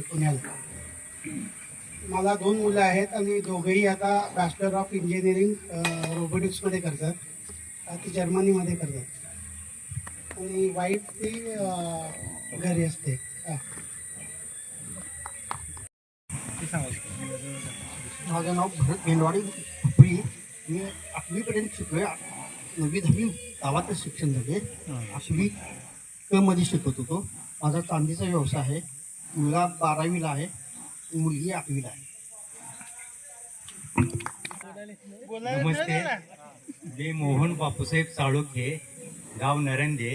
पुण्याला. मला 2 मुलं आहेत आणि दोघेही आता बॅचलर ऑफ इंजिनिअरिंग रोबोटिक्समध्ये करतात. ती जर्मनीमध्ये करतात आणि वाईफ ती घरी असते. माझं नाव भरत गेंडवाडी भुपळी. मी 8वीपर्यंत शिकलो आहे. 9वी 10वी गावातच शिक्षण झाले. 8वी क मध्ये शिकत होतो. माझा चांदीचा व्यवसाय आहे. मुलगा 12वीला आहे, मुलगी 8वीला आहे. नमस्ते. मी मोहन बापूसाहेब साळुखे, गाव नरंदे,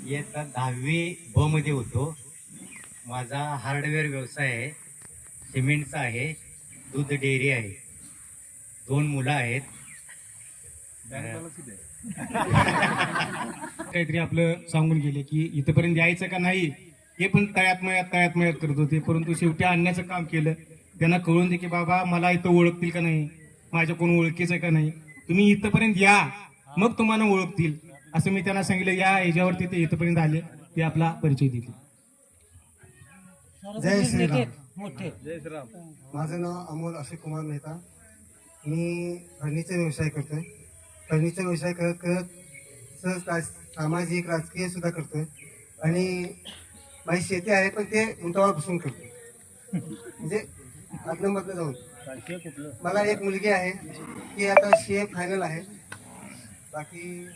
इयत्ता 10वी ब मध्ये होतो. माझा हार्डवेअर व्यवसाय आहे, सिमेंटचा आहे, दूध डेअरी आहे, 2 मुलं आहेत. काहीतरी आपलं सांगून गेले की इथपर्यंत यायचं का नाही हे पण तळ्यात मळ्यात करत होते, परंतु शेवटी आणण्याचं काम केलं. त्यांना कळून दे की बाबा मला इथं ओळखतील का नाही, माझ्या कोण ओळखीचं आहे का नाही, तुम्ही इथपर्यंत या मग तुम्हाला ओळखतील असं मी त्यांना सांगितलं. या ह्याच्यावरती ते इथपर्यंत आले, ते आपला परिचय देतील. जय श्रीराम. माझं नाव अमोल अशोक कुमार मेहता. मी फर्निचर व्यवसाय करतोय. फर्निचर व्यवसाय करत करत सामाजिक राजकीय सुद्धा करतोय आणि माझी शेती आहे, पण ते उंटावर बसून करतो, म्हणजे आतलं जाऊन. मला एक मुलगी आहे, ती आता CA फायनल आहे. बाकी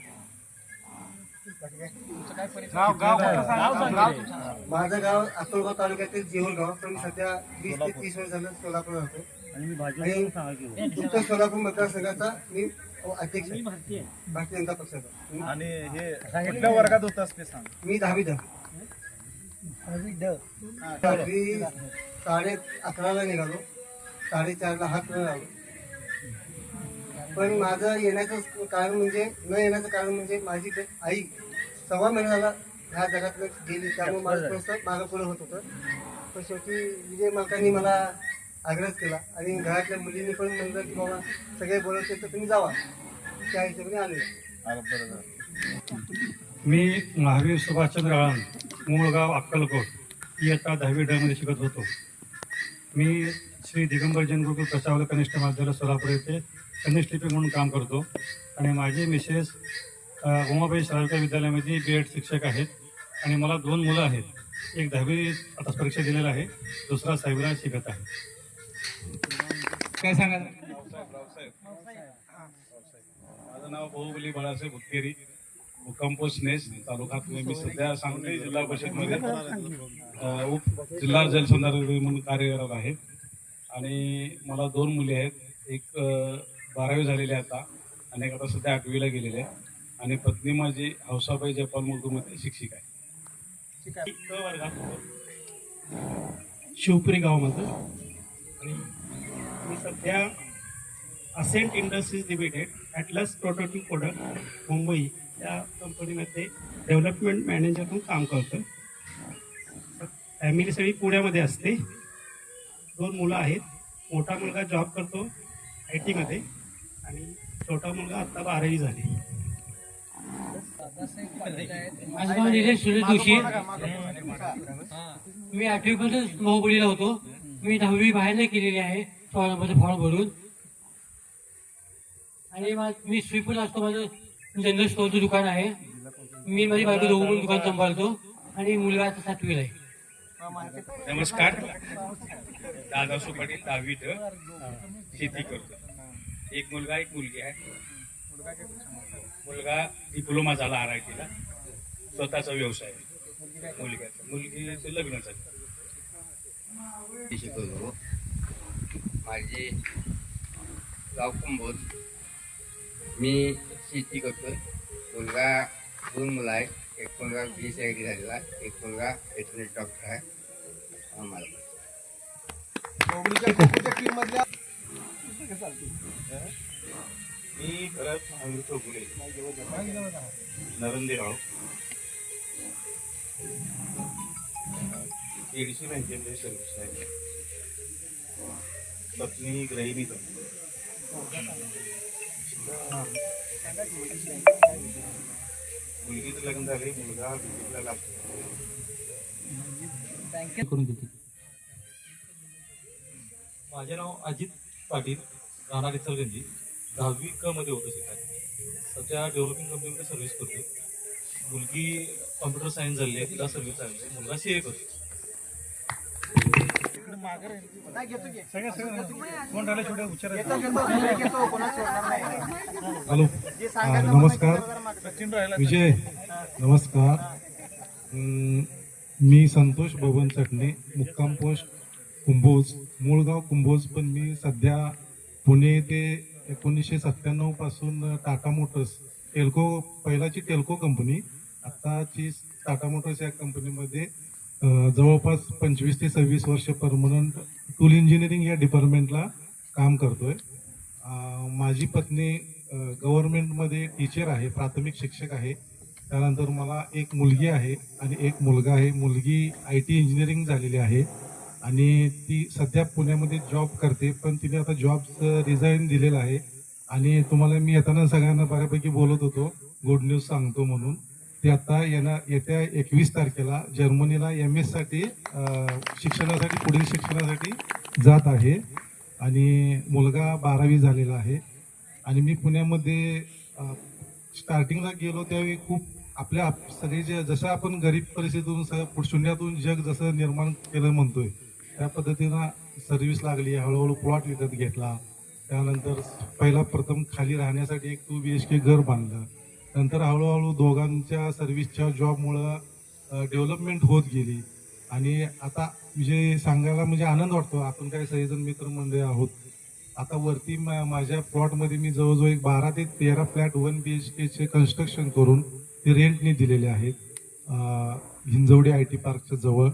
माझं गाव अक्कलगाव तालुक्यातील जेवळगाव, पण सध्या 20 ते 30 वर्ष झालं सोलापूर राहतो आणि उत्तर सोलापूर मतदारसंघाचा मी अध्यक्ष आहे, भारतीय जनता पक्षाचा. आणि हे कुठल्या वर्गात होतास ते सांग. मी 10वी द 11:30 निघालो, 4:30 हात आलो. पण माझं येण्याचं कारण म्हणजे न येण्याचं कारण म्हणजे माझी आई 1.25 महिना झाला ह्या जगातलं गेली, त्यामुळे माझं थोडंसं मागं पुढं होत होतं. पण शेवटी विजय मालकांनी मला आग्रह केला आणि घरातल्या मुलींनी पण म्हणलं की बाबा सगळे बोलवते तर तुम्ही जावा, त्या हिशोबाने आले. मी महावीर सुभाषचंद्र आळन, मूळ गाव अक्कलकोट, इयत्ता 10वी ड मध्ये शिकत होतो. मी श्री दिगंबर जैन गुरुकुल प्रशावल कनिष्ठ महाविद्यालय सोलापूर येथे कनिष्ठ लिपी म्हणून काम करतो आणि माझे मिसेस उमाबाई शाळकरी विद्यालयामध्ये B.Ed शिक्षक आहेत आणि मला 2 मुलं आहेत. एक 10वी आता परीक्षा दिलेला आहे, दुसरा 6वीला शिकत आहे. काय सांगा? माझं नाव बहुबली बाळासाहेब उत्केरी, मुक्काम पोस्ट नेस, तालुका. मी सध्या सांगली जिल्हा परिषदमध्ये उप जिल्हा जलसंधारण म्हणून कार्यरत आहे आणि मला 2 मुली आहेत. एक 12वी झालेली आहे आता आणि एक आता सध्या 8वीला गेलेले आहे आणि पत्नी माझी हौसाबाई जपान मुलगूमध्ये शिक्षिका आहे. शिवपुरी गावामध्ये आणि मी सध्या Ascent Industries Limited Atlas prototype product Mumbai या कंपनीमध्ये डेव्हलपमेंट मॅनेजर म्हणून काम करतो. फॅमिली सगळी पुण्यामध्ये असते. 2 मुलं आहेत. मोठा मुलगा जॉब करतो IT मध्ये आणि छोटा मुलगा आता 12वी झाली. माझं नाव निलेश सुरेश जोशी. मी 8वीपर्यंत मोहबुडीला होतो. मी 10वी बाहेर केलेली आहे फॉर्म भरून आणि मी स्वीपर असतो. माझं जनरल स्टोअरचं दुकान आहे. मी माझी बायको दोघं दुकान सांभाळतो आणि मुलगा आता 7वीला आहे. नमस्कार. दादासू पाटील 10वी ड शेती करतो. एक मुलगा एक मुलगी आहे. मुलगा डिप्लोमा झाला RITला, स्वतःचा व्यवसाय. मुलगीचं लग्न झालं. शिकवतो. माझे गाव कुंभोज. मी शेती करतोय. मुलगा 2 मुलं आहेत. एक मुलगा BSc झालेला आहे, एक मुलगा वेटरनरी डॉक्टर आहे. आम्हाला मी परत अमृत गुले, नरंदे गाव, एडीसी बँकेमध्ये सर्व्हिस आहे. पत्नी गृहिणी करतो. मुलगीचं लग्न झाले, मुलगा बिल्डिंगला लागतो. करून देते. माझे नाव अजित पाटील, राहणार इचलकरंजी. 10वी क मध्ये होतो शिकायला. सध्या डेव्हलपिंग कंपनीमध्ये सर्व्हिस करतो. मुलगी कॉम्प्युटर सायन्स झाली आहे, तिला सर्व्हिस लागली आहे. मुलगा CA करतो. हॅलो, नमस्कार. विजय, नमस्कार. मी संतोष बबन चटणे, मुक्काम पोस्ट कुंभोज, मूळ गाव कुंभोज, पण मी सध्या पुणे ते 1997 पासून टाटा मोटर्स पहिलाची टेल्को कंपनी, आत्ताची टाटा मोटर्स या कंपनीमध्ये जवळपास 25 ते 26 वर्ष परमनंट टूल इंजिनिअरिंग या डिपार्टमेंटला काम करतोय. माझी पत्नी गव्हर्नमेंटमध्ये टीचर आहे, प्राथमिक शिक्षक आहे. त्यानंतर मला एक मुलगी आहे आणि एक मुलगा आहे. मुलगी IT इंजिनिअरिंग झालेली आहे आणि ती सध्या पुण्यामध्ये जॉब करते, पण तिने आता जॉब रिझाईन दिलेला आहे. आणि तुम्हाला मी येताना सगळ्यांना बऱ्यापैकी बोलत होतो, गुड न्यूज सांगतो म्हणून. ते आता येत्या 21 तारखेला जर्मनीला MS साठी शिक्षणासाठी, पुढील शिक्षणासाठी जात आहे. आणि मुलगा 12वी झालेला आहे. आणि मी पुण्यामध्ये स्टार्टिंगला गेलो त्यावेळी खूप आपल्या सगळे जसं आपण गरीब परिस्थितीतून शून्यातून जग जसं निर्माण केलं म्हणतोय, त्या पद्धतीनं सर्व्हिस लागली. हळूहळू प्लॉट विकत घेतला. त्यानंतर प्रथम खाली राहण्यासाठी एक 2 BHK घर बांधलं. नंतर हळूहळू दोघांच्या सर्व्हिसच्या जॉबमुळं डेव्हलपमेंट होत गेली. आणि आता म्हणजे सांगायला म्हणजे आनंद वाटतो, आपण काही सगळेजण मित्रमंडळी आहोत. आता वरती माझ्या प्लॉटमध्ये मी जवळजवळ एक 12 ते 13 फ्लॅट 1 BHKचे कन्स्ट्रक्शन करून ते रेंटने दिलेले आहेत, हिंजवडी IT पार्कच्या जवळ.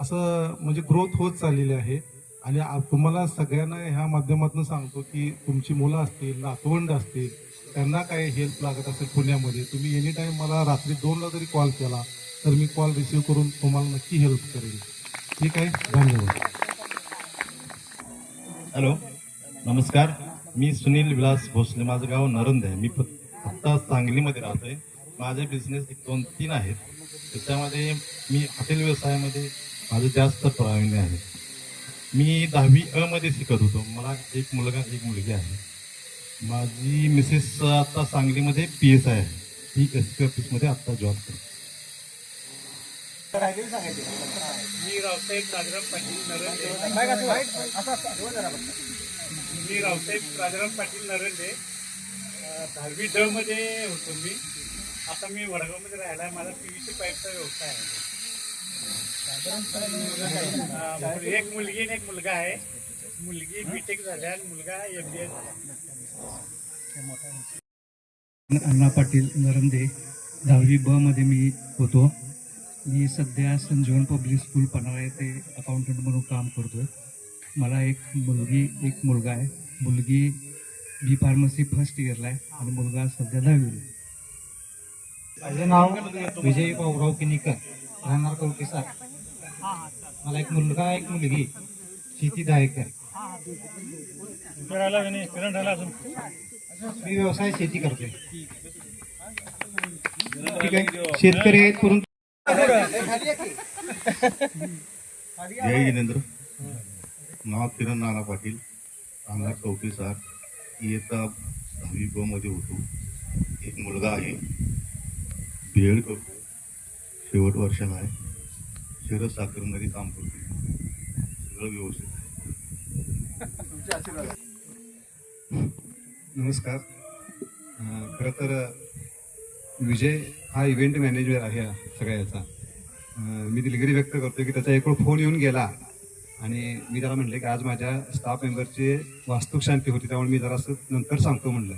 असं म्हणजे ग्रोथ होत चाललेली आहे. आणि तुम्हाला सगळ्यांना ह्या माध्यमातून सांगतो की तुमची मुलं असतील, नातवंड असतील, त्यांना काही हेल्प लागत असेल पुण्यामध्ये, तुम्ही एनी टाईम मला रात्री 2ला जरी कॉल केला तर मी कॉल रिसीव्ह करून तुम्हाला नक्की हेल्प करेन. ठीक आहे, धन्यवाद. हॅलो, नमस्कार. मी सुनील विलास भोसले, माझं गाव नरंदे आहे. मी आत्ता सांगलीमध्ये राहतोय. माझे बिझनेस 2-3 आहेत. त्याच्यामध्ये मी हॉटेल व्यवसायामध्ये माझं जास्त प्रावीण्य आहे. मी 10वी अ मध्ये शिकत होतो. मला एक मुलगा एक मुलगी आहे. माझी मिसेस आता सांगलीमध्ये PSI आहे. ही SP ऑफिसमध्ये आत्ता जॉब करते. मी रावसाहेब राजाराम पाटील नरंदे. 10वी ड मध्ये होतो मी. आता मी वडगावमध्ये राहिला आहे. माझा PVC पाईपचा व्यवसाय आहे. एक मुलगी आणि एक मुलगा आहे. मुलगी BTech झाल्या आणि मुलगा MBA झाला. अण्णा पाटील नरंदे, 10वी ब मध्ये मी होतो. मी सध्या संजीवन पब्लिक स्कूल पन्हाळा येथे अकाउंटंट म्हणून काम करतोय. मला एक मुलगी एक मुलगा आहे. मुलगी B फार्मसी फर्स्ट इयरला आहे आणि मुलगा सध्या 10वीला. माझे नाव विजय भाऊराव किनीकर, राहणार कवटेसार. मला एक मुलगा एक मुलगी, शेती दायकर. मी व्यवसाय शेती करतोय. ठीक आहे, शेतकरी आहेत परंतु जय जिनेंद्र. नाव किरण नाना पाटील, राहणार कवटेसार. इयत्ता 10वी ब मध्ये होतो. एक मुलगा आहे, BEd करतो, शेवट वर्षाला आहे. शरद साखरमध्ये काम करतो. सगळं व्यवस्थित आहे. नमस्कार. खरं तर विजय हा इव्हेंट मॅनेजर आहे सगळ्या याचा. मी दिलगिरी व्यक्त करतो की त्याचा एक फोन येऊन गेला आणि मी त्याला म्हटलं की आज माझ्या स्टाफ मेंबरची वास्तुक शांती होती, त्यामुळे मी जरासं नंतर सांगतो म्हणलं.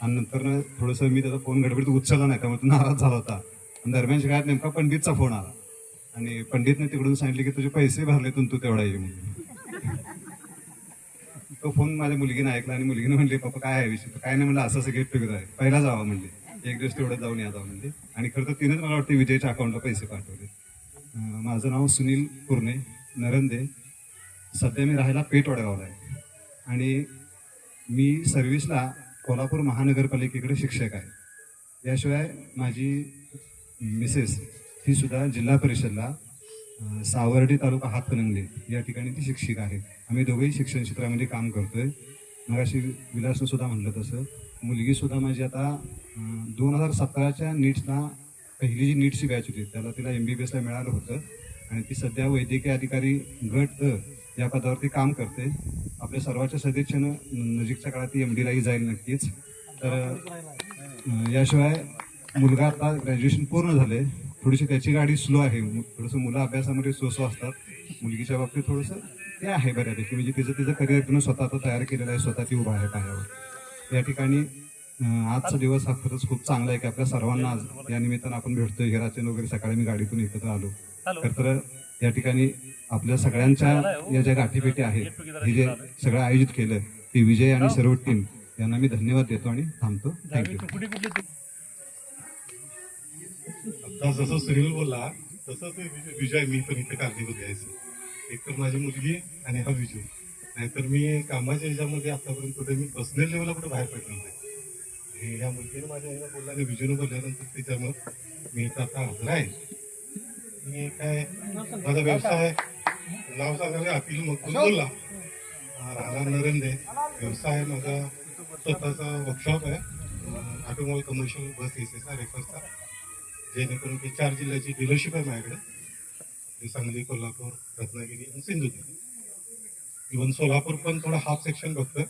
आणि नंतर थोडंसं मी त्याचा फोन गडबडीत उचलला नाही, त्यामुळे तो नाराज झाला होता. आणि दरम्यानच्या काळात नेमका पंडितचा फोन आला आणि पंडितने तिकडून सांगितले की तुझे पैसे भरलेतून तू तेवढा ये म्हणून. तो फोन माझ्या मुलगीने ऐकला आणि मुलगीने म्हणले पप्पा काय आहे विषय. काय नाही म्हणलं, असं असं गेट टुगेदर आहे, पहिला जावा म्हणले, एक दिवस तेवढं जाऊन या जावं म्हणले. आणि खरं तर तिनेच मला वाटतं विजयच्या अकाउंटला पैसे पाठवले. माझं नाव सुनील कुर्णे, नरंदे. सध्या मी राहायला पेठ वडगावला आहे आणि मी सर्व्हिसला कोल्हापूर महानगरपालिकेकडे शिक्षक आहे. याशिवाय माझी मिसेस ही सुद्धा जिल्हा परिषदला सावर्डी तालुका हातकणंगले या ठिकाणी ती शिक्षिका आहे. आम्ही दोघेही शिक्षण क्षेत्रामध्ये काम करतोय. मगाशी विलासनं सुद्धा म्हटलं तसं मुलगीसुद्धा माझी आता 2017च्या नीटला पहिली जी नीटची बॅच होती त्याला तिला MBBSला मिळालं होतं आणि ती सध्या वैद्यकीय अधिकारी गट या पदावरती काम करते. आपल्या सर्वांच्या सदिच्छेनं नजीकच्या काळात ती MDलाही जाईल नक्कीच. तर याशिवाय मुलगा आता ग्रॅज्युएशन पूर्ण झाले. थोडीशी त्याची गाडी स्लो आहे. थोडंसं मुलं अभ्यासामध्ये सोसो असतात. मुलगीच्या बाबतीत थोडंसं ते आहे बऱ्यापैकी. म्हणजे तिचं करिअर तिनं स्वतः आता तयार केलेलं आहे. स्वतः ती उभा आहे पायावर. या ठिकाणी आजचा दिवस हा खरंच खूप चांगला आहे की आपल्या सर्वांना आज या निमित्तानं आपण भेटतोय. घराचे वगैरे सकाळी मी गाडीतून एकत्र आलो. तर या ठिकाणी आपल्या सगळ्यांच्या या ज्या गाठीभेटी आहेत हे जे सगळं आयोजित केलं ती विजय आणि सर्व टीम यांना मी धन्यवाद देतो आणि थांबतो. थँक्यू. आता जसं सुनील बोलला तसं ते विजय मी पण इथे कारणीभूत घ्यायचं. एक तर माझी मुलगी आणि हा विजय. नाहीतर मी कामाच्या ह्याच्यामध्ये आतापर्यंत कुठे मी पर्सनल लेवलला कुठे बाहेर पडलो नाही. आणि ह्या मुलगीने माझ्या ह्याला बोलला आणि विजयनं बोलल्यानंतर त्याच्यामुळे मी इथं आता हजर आहे. मी काय माझा व्यवसाय नाव सांगायला अपिल मग बोलला राहणार नरेंद्र. व्यवसाय माझा स्वतःचा वर्कशॉप आहे. ऑटोमोबाईल कमर्शियल बस एसीचा रेफरचा. जेणेकरून की 4 जिल्ह्याची डीलरशिप आहे माझ्याकडे. सांगली, कोल्हापूर, रत्नागिरी आणि सिंधुदुर्ग. इव्हन सोलापूर पण थोडं हाफ सेक्शन बघतं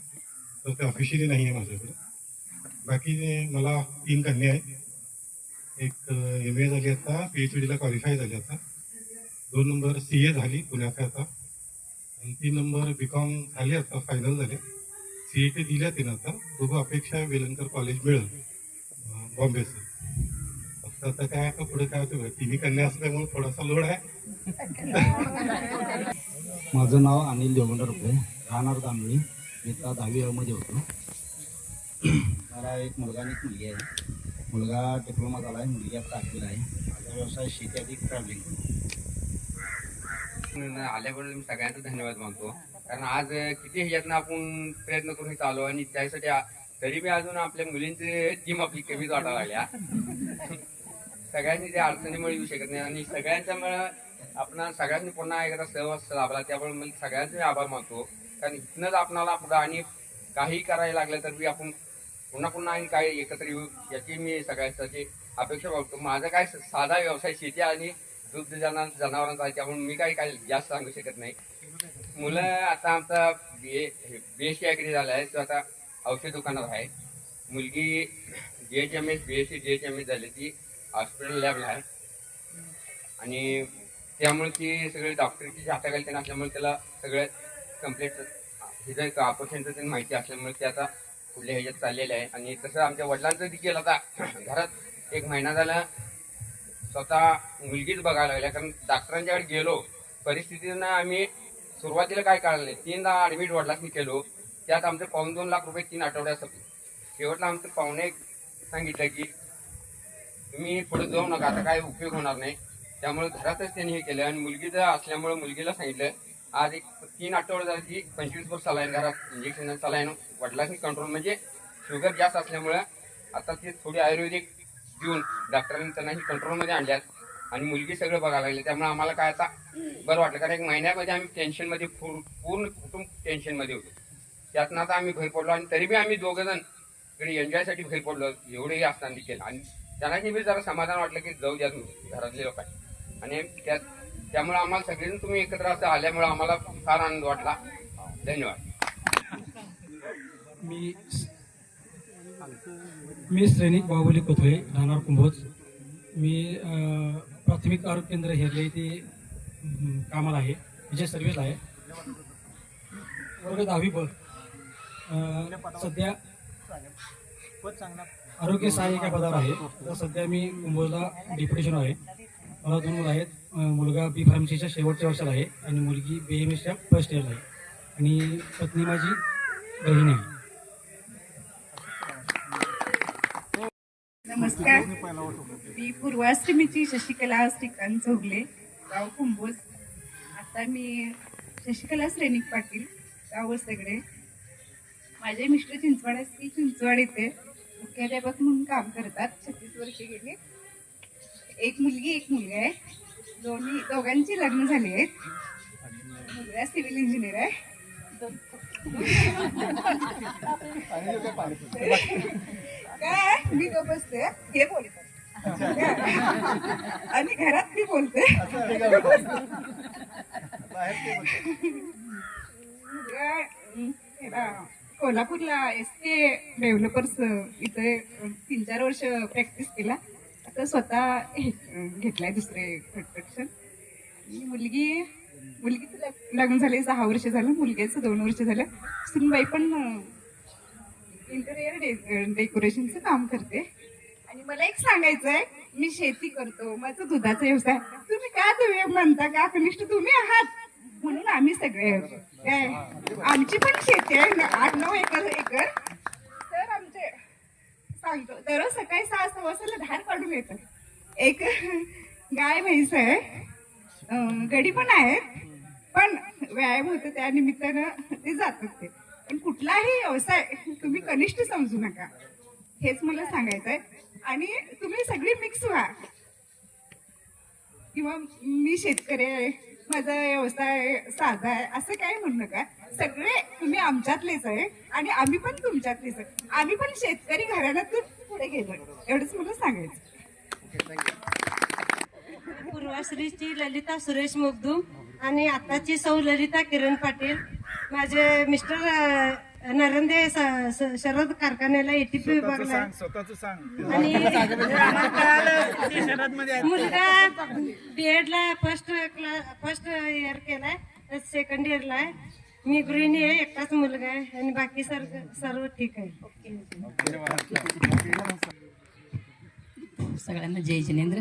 तर ते ऑफिशियली नाही आहे माझ्याकडे. बाकी मला 3 कन्या आहेत. एक MA झाली आता, PhDला क्वालिफाय झाली आता. 2 नंबर CA झाली पुण्यात आता. आणि 3 नंबर BCom झाली आता, फायनल झाले. CET दिल्या तिनं आता. बघू अपेक्षा आहे वेलंकर कॉलेज मिळेल बॉम्बेचं. फक्त आता काय पुढे काय होतं 3 कन्या असल्यामुळे थोडासा लोड आहे. माझं नाव अनिल देवगंडा रुपये, राहणार दामळी. मी आता 10वी मध्ये होतो. मला एक मुलगा आणि एक मुलगी आहे. मुलगा डिप्लोमा झाला आहे, मुलगी आता 8वीला आहे. माझा व्यवसाय शेती अधिक ट्रॅव्हलिंग. आल्याबद्दल मी सगळ्यांचा धन्यवाद मानतो. कारण आज किती ह्याच्यातनं आपण प्रयत्न करून चालू आणि त्यासाठी तरी मी अजून आपल्या मुलींची टीम आपली कमीच वाटायला लागल्या. सगळ्यांनी त्या अडचणीमुळे येऊ शकत नाही आणि सगळ्यांच्यामुळे आपण सगळ्यांनी पुन्हा एकदा सहवास लाभला. त्यामुळे मी सगळ्यांचे आभार मानतो. कारण इथनंच आपणाला पुढं आणि काही करायला लागलं तर मी आपण पुन्हा आणि काही एकत्र येऊ याची मी सगळ्यांसाठी अपेक्षा बाळगतो. माझा काय साधा व्यवसाय शेती आणि दूध जनावरांचा आहे. त्यामुळे मी काही जास्त सांगू शकत नाही. मुलं आता आमचा BSc ॲग्री झाला आहे. तो आता औषध दुकानात आहे. मुलगी DHMS BSc DHMS झाली. ती हॉस्पिटल लॅबला आहे आणि त्यामुळे ती सगळे डॉक्टरची हाताखाली त्यांना असल्यामुळे त्याला सगळं कम्प्लीट हिचं एक ऑपरेशनचं त्यांनी माहिती असल्यामुळे ते आता पुढल्या ह्याच्यात चाललेलं आहे. आणि तसं आमच्या वडिलांचं देखील आता घरात 1 महिना झाला स्वतः मुलगीच बघायला लागल्या. कारण डॉक्टरांच्याकडे गेलो परिस्थितीनं आम्ही सुरुवातीला काय कळलं नाही. 3दा ॲडमिट वडिलांनी केलो. त्यात आमचे 2.25 लाख रुपये 3 आठवड्यात संपले. शेवटला आमचं पाहुणे सांगितलं की तुम्ही पुढे जाऊ नका, आता काय उपयोग होणार नाही. त्यामुळे घरातच त्यांनी हे केलं आणि मुलगीचं असल्यामुळे मुलगीला सांगितलं आज एक 3 आठवडे झाले की 25 सलाईन घरात इंजेक्शन सलाईन वडिलांनी कंट्रोल म्हणजे शुगर जास्त असल्यामुळे आता ती थोडी आयुर्वेदिक देऊन डॉक्टरांनी त्यांना ही कंट्रोलमध्ये आणल्यात आणि मुलगी सगळं बघायला लागली. त्यामुळे आम्हाला काय आता बरं वाटलं. कारण 1 महिन्यामध्ये आम्ही टेन्शनमध्ये पूर्ण कुटुंब टेन्शनमध्ये होतो. त्यातनं आता आम्ही भर पडलो आणि तरी बी आम्ही 2 जण इकडे एन्जॉयसाठी भर पडलो. एवढेही असताना केलं आणि त्यांनाही बी जरा समाधान वाटलं की जाऊ द्या घरातले लोक आहे. आणि त्यामुळे आम्हाला सगळेजण तुम्ही एकत्र असं आल्यामुळे आम्हाला फार आनंद वाटला. धन्यवाद. मी श्रेणिक बाहुबली कोथळे, राहणार कुंभोज. मी प्राथमिक आरोग्य केंद्र हेरले इथे कामाला आहे. विजय सर्व्हिस आहे. वर्ग 10वी ब. सध्या आरोग्य सहाय्यक या पदावर आहे. तर सध्या मी कुंभोजला डेप्युटेशन आहे. मला 2 मुलं आहेत. मुलगा B फार्मसीच्या शेवटच्या वर्षाला आहे आणि मुलगी BMSच्या फर्स्ट इयरला आहे आणि पत्नी माझी बहीण आहे. नमस्कार. मी पूर्वाश्रमीची शशिकला श्रीकांत चौगले, गाव कुंभोज. आता मी शशिकला श्रेणिक पाटील, गाव सगळे. माझे मिस्टर चिंचवड येथे मुख्याध्यापक म्हणून काम करतात. 36 वर्षे गेले. 1 मुलगी 1 मुलगा आहे. दोघांची लग्न झाली आहेत. मुलगा सिव्हिल इंजिनियर आहे. काय मी गप्प बसते हे बोलतात आणि घरात मी बोलते. कोल्हापूरला SK डेव्हलपर्स इथे 3-4 वर्ष प्रॅक्टिस केला. आता स्वतः घेतलाय दुसरे प्रोडक्शन. मुलगीचं लग्न झाले 6 वर्ष झालं, मुलग्याचं 2 वर्ष झालं. सुनबाई पण इंटेरियर डेकोरेशनचं काम करते. आणि मला एक सांगायचं आहे, मी शेती करतो, माझा दुधाचा व्यवसाय. तुम्ही म्हणता का कनिष्ठ तुम्ही आहात म्हणून आम्ही सगळे काय आमची पण शेती आहे 8-9 एकर. तर आमचे सांगतो दररोज सकाळी 6 वाजता धार काढून येतात. एक गाय म्हैस आहे, गडी पण आहे, पण व्यायाम होतो त्या निमित्तानं ते जातात. ते पण कुठलाही व्यवसाय तुम्ही कनिष्ठ समजू नका, हेच मला सांगायचं आहे. आणि तुम्ही सगळी मिक्स व्हा. किंवा मी शेतकरी आहे, माझा व्यवसाय साधा आहे असं काही म्हणू नका. सगळे तुम्ही आमच्यातलेच आहे आणि आम्ही पण तुमच्यातलेच आहे. आम्ही पण शेतकरी घराण्यातून पुढे गेलो, एवढंच मला सांगायचं. पूर्वाश्रीची ललिता सुरेश मुगदूम आणि आताची सौ ललिता किरण पाटील. माझे मिस्टर नरंदे शरद कारखान्याला ATP विभागला आणि मुलगा B.Ed ला फर्स्ट इयर केलाय, सेकंड इयरला आहे. मी गृहिणी आहे, एकटाच मुलगा आहे आणि बाकी सर्व ठीक आहे. सगळ्यांना जय जिनेंद्र.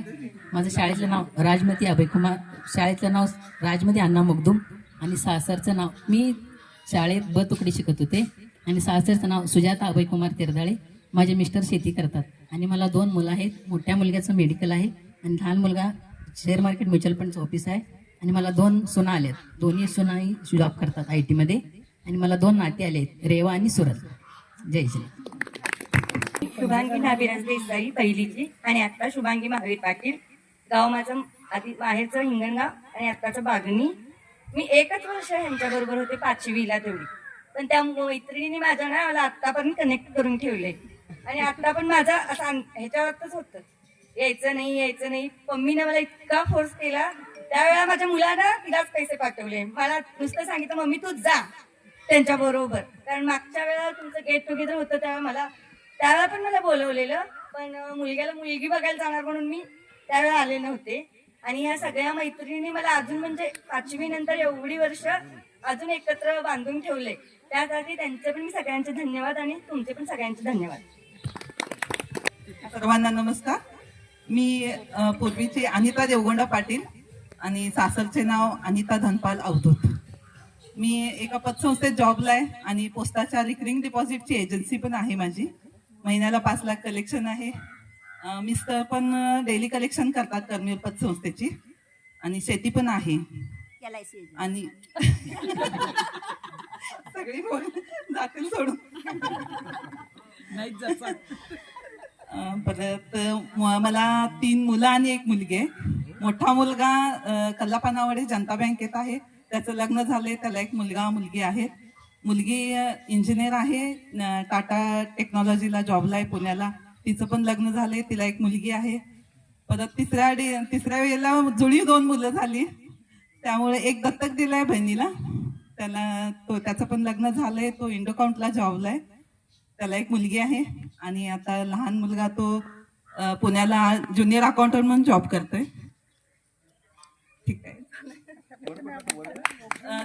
माझं शाळेचं नाव राजमती अभयकुमार, शाळेचं नाव राजमती अण्णा मुगदूम आणि सासरचं नाव, मी शाळेत ब तुकडी शिकत होते आणि सासरचं नाव सुजाता अभयकुमार तिरदाळे. माझे मिस्टर शेती करतात आणि मला 2 मुलं आहेत. मोठ्या मुलग्याचं मेडिकल आहे आणि लहान मुलगा शेअर मार्केट म्युच्युअल फंडचं ऑफिस आहे. आणि मला 2 सुना आल्यात, दोन्ही सुनाही जॉब करतात IT मध्ये. आणि मला 2 नाती आले आहेत, रेवा आणि सुरत. जय श्री. शुभांगी नाभिराज देसाई पहिलीची आणि आता शुभांगी महावीर पाटील. गाव माझं आधी बाहेरचं हिंगणगाव आणि आत्ताचं बागणी. मी 1च वर्ष ह्यांच्या बरोबर होते 5वीला तेवढी, पण त्या मैत्रिणीने माझ्या ना मला आत्तापर्यंत कनेक्ट करून ठेवले. आणि आता पण माझा असं ह्याच्यावरच होतं, यायचं नाही. मम्मीने मला इतका फोर्स केला, त्यावेळेला माझ्या मुलांना तिलाच पैसे पाठवले. मला नुसतं सांगितलं मम्मी तू जा त्यांच्या बरोबर, कारण मागच्या वेळेला तुमचं गेट टुगेदर होतं त्यावेळेला पण मला बोलवलेलं, पण मुलग्याला मुलगी बघायला जाणार म्हणून मी त्यावेळेला आले नव्हते. आणि ह्या सगळ्या मैत्रिणी मला अजून म्हणजे 5वी नंतर एवढी वर्ष अजून एकत्र बांधून ठेवले. त्यासाठी त्यांचे पण मी सगळ्यांचे धन्यवाद आणि तुमचे पण सगळ्यांचे धन्यवाद. सर्वांना नमस्कार. मी पूर्वीची अनिता देवगोंडा पाटील आणि सासरचे नाव अनिता धनपाल अवधूत. मी एका पतसंस्थेत जॉबला आहे आणि पोस्टाच्या रिकरिंग डिपॉझिटची एजन्सी पण आहे माझी. महिन्याला 5 लाख कलेक्शन आहे. मिस्टर पण डेली कलेक्शन करतात करमीर पतसंस्थेची आणि शेती पण आहे. आणि सगळी जातील सोडून. परत मला 3 मुलं आणि 1 मुलगी आहे. मोठा मुलगा कल्लापानावडे जनता बँकेत आहे, त्याचं लग्न झालंय, त्याला 1 मुलगा मुलगी आहेत. मुलगी इंजिनियर आहे, टाटा टेक्नॉलॉजीला जॉबला आहे पुण्याला, तिचं पण लग्न झालंय, तिला 1 मुलगी आहे. परत तिसऱ्या वेळेला जुळी 2 मुलं झाली, त्यामुळे 1 दत्तक दिलाय बहिणीला, त्याचं पण लग्न झालंय, तो इंडोकाउंटला जॉबला आहे, त्याला 1 मुलगी आहे. आणि आता लहान मुलगा तो पुण्याला ज्युनियर अकाउंटंट म्हणून जॉब करतोय. ठीक आहे.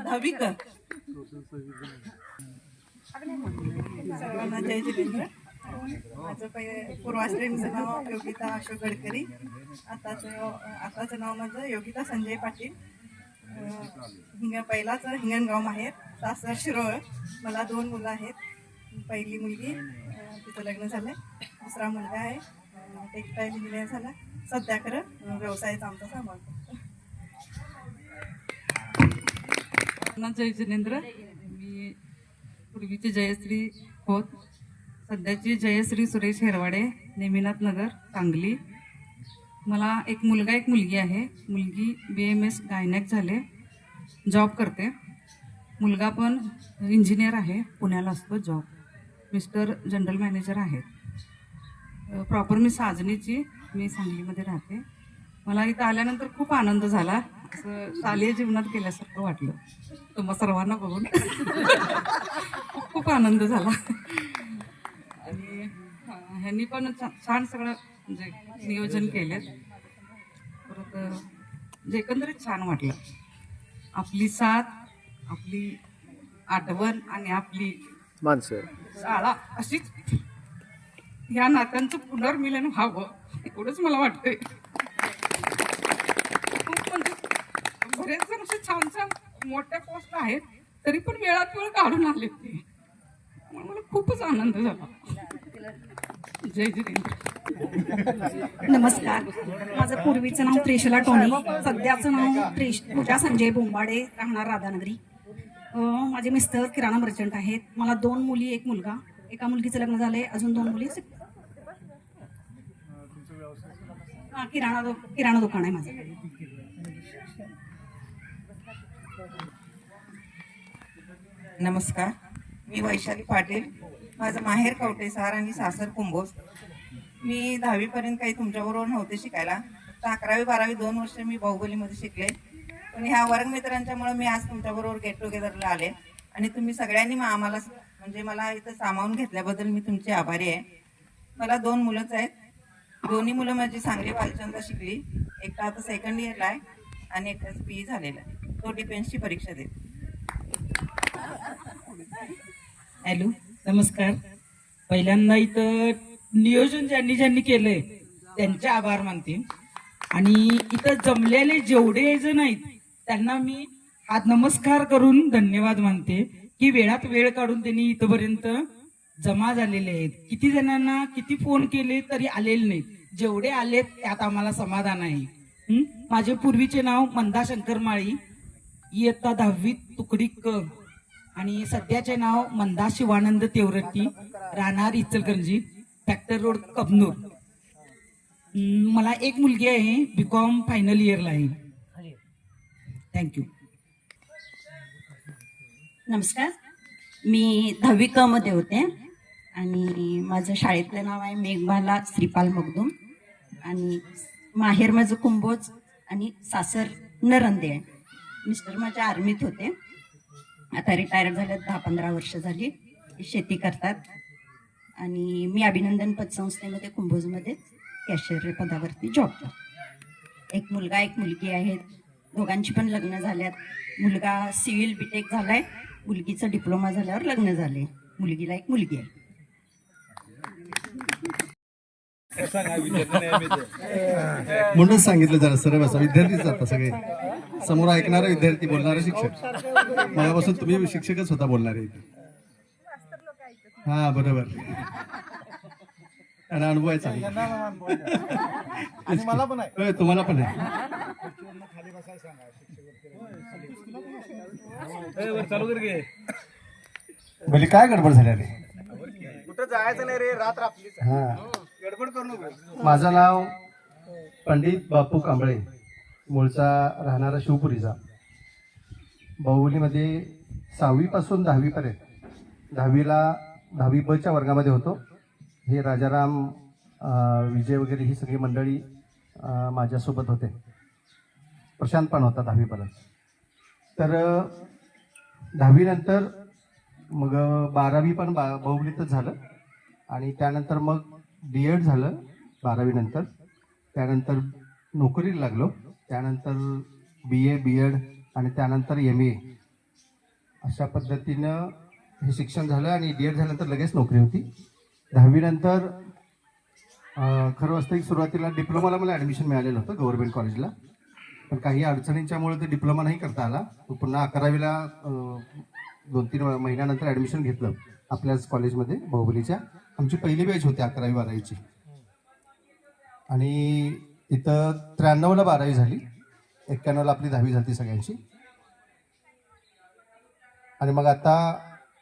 10वी कर. सर्वांना जय जिनेंद्र. माझं पूर्वाश्रमीचं नाव योगिता अशोक गडकरी. आताचं नाव माझं योगिता संजय पाटील. पहिलाच हिंगणगाव माहेर, सासर शिरोळ. मला 2 मुलं आहेत. पहिली मुलगी तिचं लग्न झालंय, दुसरा मुलगा आहे टेक्सटाईल इंजिनियर झाला, सध्या खरं व्यवसायाचा आमचा सांभाळतो. जय जिनेंद्र. मी पूर्वीची जयश्री खोत, सध्याची जयश्री सुरेश हेरवाडे, नेमिनाथ नगर, सांगली. मला एक मुलगा एक मुलगी आहे. मुलगी BMS गायनॅक झाले, जॉब करते. मुलगा पण इंजिनियर आहे, पुण्याला असतो जॉब. मिस्टर जनरल मॅनेजर आहेत. प्रॉपर मी साजनीची, मी सांगलीमध्ये राहते. मला इथं आल्यानंतर खूप आनंद झाला, असं शालेय जीवनात गेल्यासारखं वाटलं तुम्हा सर्वांना बघून. खूप आनंद झाला. आणि ह्यांनी पण छान सगळं म्हणजे नियोजन केलेत. परत म्हणजे एकंदरीत छान वाटलं. आपली साथ, आपली आठवण आणि आपली माणसं शाळा अशीच या नात्यांचं पुनर्मिलन व्हावं एवढंच मला वाटतंय. खूप म्हणजे बरेच जण असे छान छान मोठ्या पोस्ट आहेत, तरी पण वेळात वेळ काढून आले ते. मला खूपच आनंद झाला. जय जितेंद्र. नमस्कार, माझं पूर्वीचं नाव त्रिशला टोनी, सध्याचं नाव पूजा संजय बोंबाडे, राहणार राधानगरी. माझे मिस्टर किराणा मर्चंट आहेत. मला 2 मुली 1 मुलगा. एका मुलगीचं लग्न झालंय, अजून 2 मुली. किराणा दुकान आहे माझं. नमस्कार, मी वैशाली पाटील. माझं माहेर कवटेसार आणि सासर कुंभोज. मी 10वी पर्यंत काही तुमच्याबरोबर नव्हते शिकायला. तर 11वी 12वी 2 वर्ष मी बाहुबलीमध्ये शिकले. पण ह्या वर्गमित्रांच्यामुळे मी आज तुमच्याबरोबर गेट टुगेदरला आले. आणि तुम्ही सगळ्यांनी आम्हाला म्हणजे मला इथं सामावून घेतल्याबद्दल मी तुमची आभारी आहे. मला 2 मुलंच आहेत. दोन्ही मुलं माझी सांगली बालचंद्र शिकली. एकटा आता सेकंड इयरला आहे आणि एकटाच PE झालेला आहे. तो डिफेन्सची परीक्षा देतो. हॅलो, नमस्कार. पहिल्यांदा इथं नियोजन ज्यांनी केलंय त्यांचे आभार मानते. आणि इथं जमलेले जेवढे जण आहेत त्यांना मी हात नमस्कार करून धन्यवाद मानते की वेळात वेळ काढून त्यांनी इथपर्यंत जमा झालेले आहेत. किती जणांना किती फोन केले तरी आलेले नाहीत. जेवढे आलेत त्यात आम्हाला समाधान आहे. माझे पूर्वीचे नाव मंदा शंकर माळी, इयत्ता 10वी तुकडी क. आणि सध्याचे नाव मंदा शिवानंद तेवरती, राहणार इचलकरंजी, फॅक्टर रोड कबनूर. मला 1 मुलगी आहे, BCom फायनल इयरला आहे. थँक्यू. नमस्कार, मी 10वी क मध्ये होते आणि माझं शाळेतलं नाव आहे मेघमाला श्रीपाल मगदूम. आणि माहेर माझं कुंभोज आणि सासर नरंदे आहे. मिस्टर माझ्या आर्मीत होते, आता रिटायर झाले. 10-15 वर्ष झाली. शेती करतात. आणि मी अभिनंदन पतसंस्थेमध्ये कुंभोजमध्ये कॅशियर पदावरती जॉब करते. 1 मुलगा 1 मुलगी आहेत. दोघांची पण लग्न झाल्यात. मुलगा सिव्हिल BTech झालाय, मुलगीचं डिप्लोमा झाल्यावर लग्न झाले. मुलगीला 1 मुलगी आहे. म्हणून सांगितलं जरा सरळ बसा. विद्यार्थीच जाता सगळे, समोर ऐकणारे विद्यार्थी, बोलणारे शिक्षक. मगापासून तुम्ही शिक्षकच होता बोलणारे. हा बरोबर, आणि अनुभव आहे चांगला. मला पण आहे, तुम्हाला पण आहे. चालू कर घे. म्हणजे काय गडबड झाली रे? कुठं जायचं नाही रे, रात्र आपलीच आहे. हा, गडबड करू नको. माझं नाव पंडित बापू कांबळे, मूळचा राहणारा शिवपुरीचा. बाहुबलीमध्ये 6वी पासून 10वी पर्यंत, 10वी ब च्या वर्गामध्ये होतो. हे राजाराम, विजय वगैरे ही सगळी मंडळी माझ्यासोबत होते. प्रशांत पण होता 10वी पर्यंत. तर 10वी नंतर मग 12वी पण बाहुबलीतच झालं. आणि त्यानंतर मग D.Ed झालं 12वी नंतर. त्यानंतर नोकरीला लागलो. त्यानंतर BA B.Ed आणि त्यानंतर MA अशा पद्धतीनं हे शिक्षण झालं. आणि D.Ed झाल्यानंतर लगेच नोकरी होती. 10वी नंतर खरं वास्तविक सुरुवातीला डिप्लोमाला मला ॲडमिशन मिळालेलं होतं गव्हर्नमेंट कॉलेजला. पण काही अडचणींच्यामुळे ते डिप्लोमा नाही करता आला. पुन्हा 11वीला 2-3 महिन्यानंतर ॲडमिशन घेतलं आपल्याच कॉलेजमध्ये बाहुबलीच्या. आमची पहिली बॅच होती 11वी 12वीची. आणि इथं 93ला 12वी झाली, 91ला आपली 10वी झाली सगळ्यांची. आणि मग आता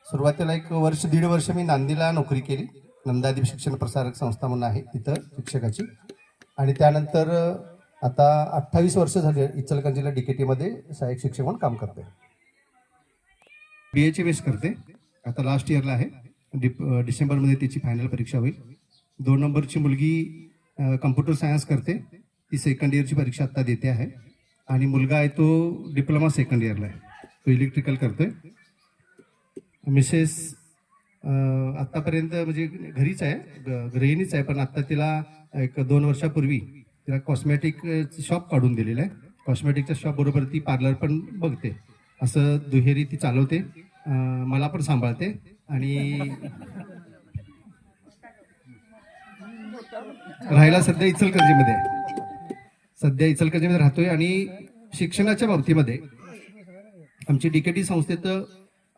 सुरुवातीला 1-1.5 वर्ष मी नांदीला नोकरी केली. नंदादीप शिक्षण प्रसारक संस्था म्हणून आहे तिथं शिक्षकाची. आणि त्यानंतर आता 28 वर्ष झाली इचलकरंजीला DKTमध्ये सहाय्यक शिक्षक म्हणून काम करते. BHMS करते, आता लास्ट इयरला आहे. डिसेंबरमध्ये त्याची फायनल परीक्षा होईल. 2 नंबरची मुलगी कम्प्युटर सायन्स करते, ती सेकंड इयरची परीक्षा आत्ता देते आहे. आणि मुलगा आहे तो डिप्लोमा सेकंड इयरला आहे, तो इलेक्ट्रिकल करतोय. मिसेस आत्तापर्यंत म्हणजे घरीच आहे, गृहिणीच आहे, पण आत्ता तिला 1-2 वर्षापूर्वी तिला कॉस्मॅटिक शॉप काढून दिलेलं आहे. कॉस्मॅटिकच्या शॉप बरोबर ती पार्लर पण बघते, असं दुहेरी ती चालवते. मला पण सांभाळते आणि राहायला सध्या इचलकरंजीमध्ये आहे. सध्या इचलकरंजीमध्ये राहतोय. आणि शिक्षणाच्या बाबतीमध्ये आमची DKT संस्थेत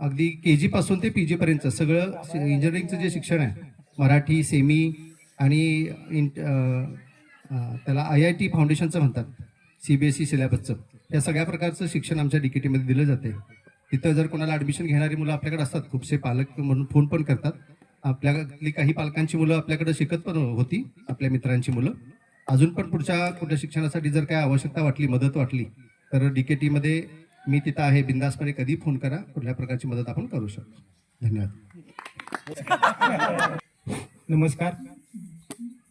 अगदी KG पासून ते PG पर्यंत सगळं इंजिनिअरिंगचं जे शिक्षण आहे, मराठी, सेमी आणि त्याला IIT फाउंडेशनचं म्हणतात, CBSE सिलेबसचं, या सगळ्या प्रकारचं शिक्षण आमच्या DKTमध्ये दिलं जाते. तिथं जर कोणाला ॲडमिशन घेणारी मुलं आपल्याकडे असतात, खूपसे पालक म्हणून फोन पण करतात. आपल्यातली काही पालकांची मुलं आपल्याकडे शिकत पण होती, आपल्या मित्रांची मुलं. अजून पण पुढच्या शिक्षणासाठी जर काय आवश्यकता वाटली, मदत वाटली, तर DKTमध्ये मी तिथं आहे, बिंदासपणे कधी फोन करा, कुठल्या प्रकारची मदत आपण करू शकतो. धन्यवाद. नमस्कार,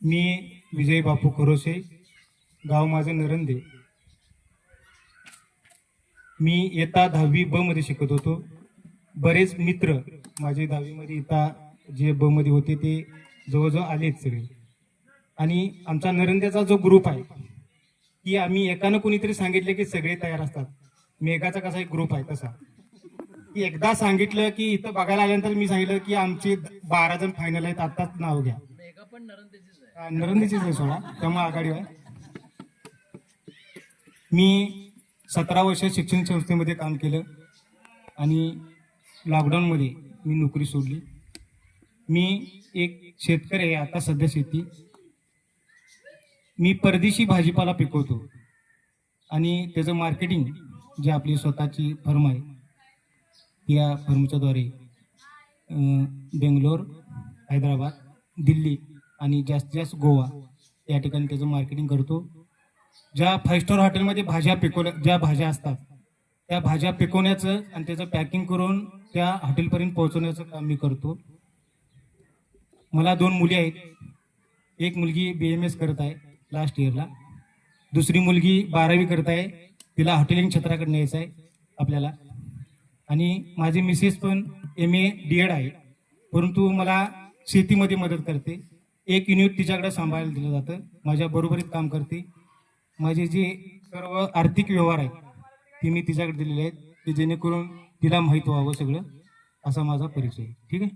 मी विजय बापू खरोसे, गाव माझं नरंदे. मी इयत्ता 10वी ब मध्ये शिकत होतो. बरेच मित्र माझे 10वी मध्ये इयत्ता जे ब मध्ये होते ते जवळजवळ आलेच सगळे. आणि आमचा नरंदेचा जो ग्रुप आहे की आम्ही एकानं कोणीतरी सांगितलं की सगळे तयार असतात. मेघाचा कसा एक ग्रुप आहे तसा, की एकदा सांगितलं की इथं बघायला आल्यानंतर मी सांगितलं की आमचे 12 जण फायनल आहेत, आत्ताच नाव घ्या. नरंदेचीच आहे सोडा, त्यामुळे आघाडी आहे. मी 17 वर्ष शिक्षण संस्थेमध्ये काम केलं आणि लॉकडाऊनमध्ये मी नोकरी सोडली. मी एक शेतकरी आहे, आता सध्या शेती. मी परदेशी भाजीपाला पिकवतो आणि त्याचं मार्केटिंग, जी आपली स्वतःची फर्म आहे, त्या फर्मच्याद्वारे बेंगलोर, हैदराबाद, दिल्ली आणि जास्तीत जास्त गोवा या ठिकाणी त्याचं मार्केटिंग करतो. ज्या 5 स्टार हॉटेलमध्ये ज्या भाज्या असतात त्या भाज्या पिकवण्याचं आणि त्याचं पॅकिंग करून त्या हॉटेलपर्यंत पोहोचवण्याचं काम मी करतो. मला 2 मुली आहेत. एक मुलगी BMS करत आहे लास्ट इयरला, दुसरी मुलगी 12वी करत आहे, तिला हॉटेलिंग क्षेत्राकडे न्यायचं आहे आपल्याला. आणि माझी मिसेस पण MA DED आहे, परंतु मला शेतीमध्ये मदत करते. एक युनिट तिच्याकडे सांभाळायला दिलं जातं, माझ्या बरोबरीत काम करते. माझे जे सर्व आर्थिक व्यवहार आहेत ते मी तिच्याकडे दिलेले आहेत, की जेणेकरून तिला माहीत व्हावं सगळं, असा माझा परिचय. ठीक आहे.